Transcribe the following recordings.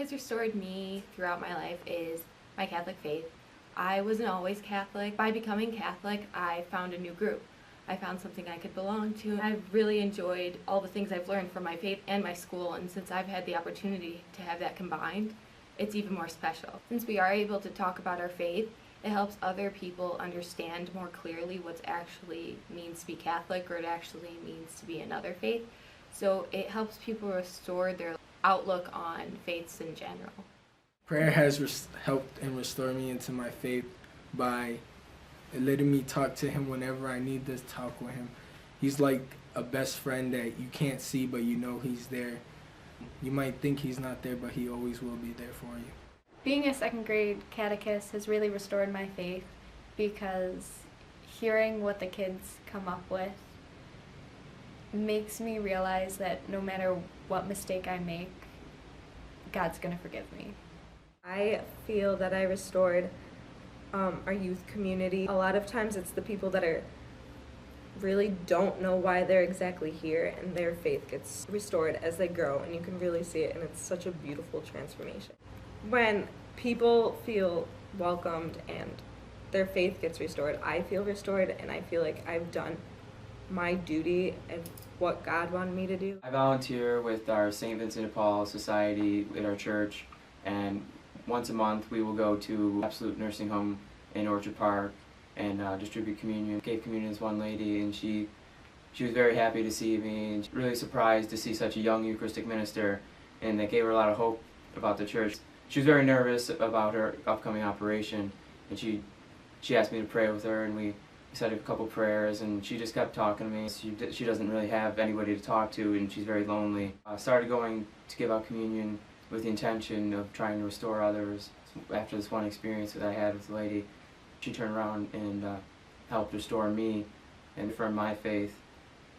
has restored me throughout my life is my Catholic faith. I wasn't always Catholic. By becoming Catholic, I found a new group. I found something I could belong to. I've really enjoyed all the things I've learned from my faith and my school, and since I've had the opportunity to have that combined, it's even more special. Since we are able to talk about our faith, it helps other people understand more clearly what actually means to be Catholic or it actually means to be another faith. So it helps people restore their outlook on faiths in general. Prayer has helped and restored me into my faith by letting me talk to him whenever I need to talk with him. He's like a best friend that you can't see, but you know he's there. You might think he's not there, but he always will be there for you. Being a second grade catechist has really restored my faith because hearing what the kids come up with makes me realize that no matter what mistake I make, God's going to forgive me. I feel that I restored our youth community. A lot of times it's the people that really don't know why they're exactly here, and their faith gets restored as they grow, and you can really see it, and it's such a beautiful transformation. When people feel welcomed and their faith gets restored, I feel restored, and I feel like I've done my duty and what God wanted me to do. I volunteer with our St. Vincent de Paul Society at our church, and once a month we will go to Absolute Nursing Home in Orchard Park and distribute communion. Gave communion to one lady, and she was very happy to see me, and really surprised to see such a young Eucharistic minister, and that gave her a lot of hope about the church. She was very nervous about her upcoming operation, and she asked me to pray with her, and we said a couple prayers, and she just kept talking to me. She doesn't really have anybody to talk to, and she's very lonely. I started going to give out communion with the intention of trying to restore others. After this one experience that I had with the lady, she turned around and helped restore me and affirm my faith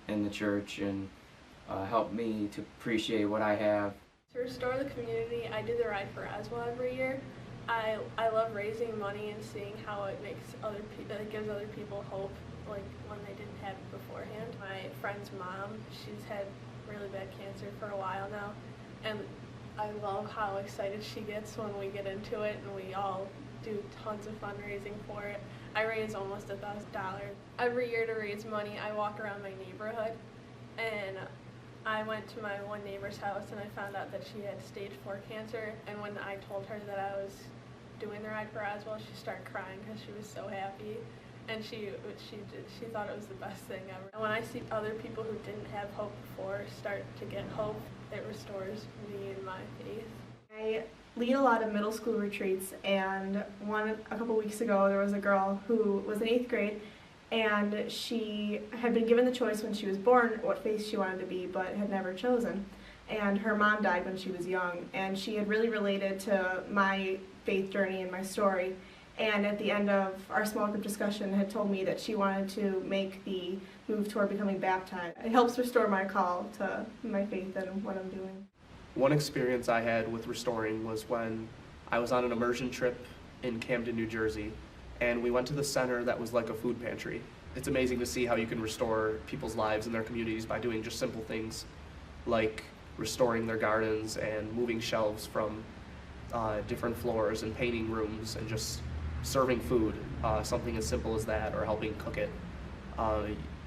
in the church, and helped me to appreciate what I have. To restore the community, I do the Ride for Aswa every year. I love raising money and seeing how it makes it gives other people hope, like when they didn't have it beforehand. My friend's mom, she's had really bad cancer for a while now, and I love how excited she gets when we get into it, and we all do tons of fundraising for it. I raise almost $1,000 every year to raise money. I walk around my neighborhood, and I went to my one neighbor's house and I found out that she had stage 4 cancer, and when I told her that I was doing the Ride for Aswell, she started crying because she was so happy, and she thought it was the best thing ever. And when I see other people who didn't have hope before start to get hope, it restores me and my faith. I lead a lot of middle school retreats, and a couple weeks ago there was a girl who was in 8th grade, and she had been given the choice when she was born what faith she wanted to be, but had never chosen. And her mom died when she was young, and she had really related to my faith journey and my story. And at the end of our small group discussion had told me that she wanted to make the move toward becoming baptized. It helps restore my call to my faith and what I'm doing. One experience I had with restoring was when I was on an immersion trip in Camden, New Jersey, and we went to the center that was like a food pantry. It's amazing to see how you can restore people's lives and their communities by doing just simple things like restoring their gardens and moving shelves from different floors and painting rooms and just serving food, something as simple as that, or helping cook it.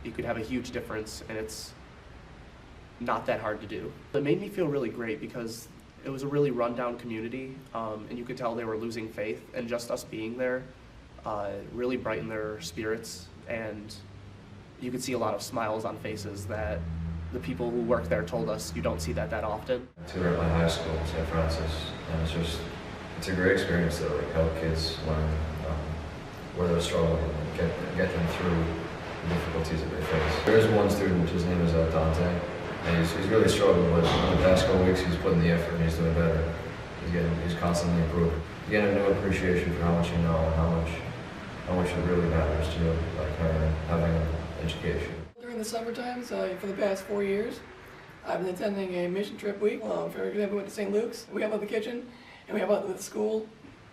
You could have a huge difference, and it's not that hard to do. It made me feel really great because it was a really rundown community, and you could tell they were losing faith, and just us being there really brightened their spirits, and you could see a lot of smiles on faces that the people who work there told us you don't see that often. Tutor at my high school, St. Francis, and it's a great experience to help kids learn where they're struggling and get them through the difficulties that they face. There is one student, his name is Dante, and he's really struggling, but in the past couple weeks he's putting the effort and he's doing better. He's constantly improving. You get a new appreciation for how much you know and how much it really matters to you, like having an education. During the summer times, for the past 4 years, I've been attending a mission trip week. For example, we went to St. Luke's. We help out the kitchen, and we help out the school.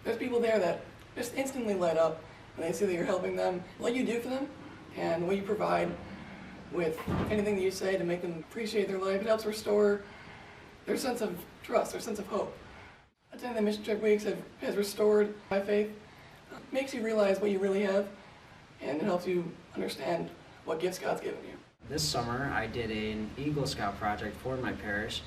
There's people there that just instantly light up when they see that you're helping them. What you do for them and what you provide with anything that you say to make them appreciate their life, it helps restore their sense of trust, their sense of hope. Attending the mission trip weeks has restored my faith, makes you realize what you really have, and it helps you understand what gifts God's given you. This summer I did an Eagle Scout project for my parish,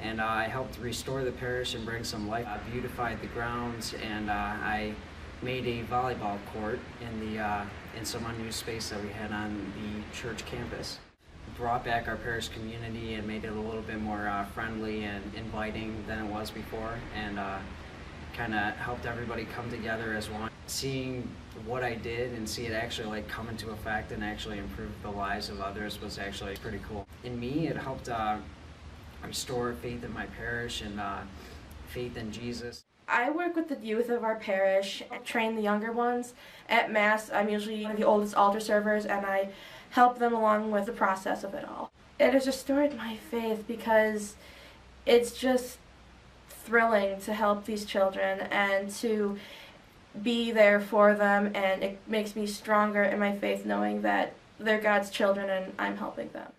and I helped restore the parish and bring some life. I beautified the grounds, and I made a volleyball court in some unused space that we had on the church campus. Brought back our parish community and made it a little bit more friendly and inviting than it was before, and kind of helped everybody come together as one. Seeing what I did and see it actually like come into effect and actually improve the lives of others was actually pretty cool. In me, it helped restore faith in my parish and faith in Jesus. I work with the youth of our parish and train the younger ones. At Mass, I'm usually one of the oldest altar servers, and I help them along with the process of it all. It has restored my faith because it's just thrilling to help these children and to be there for them, and it makes me stronger in my faith knowing that they're God's children and I'm helping them.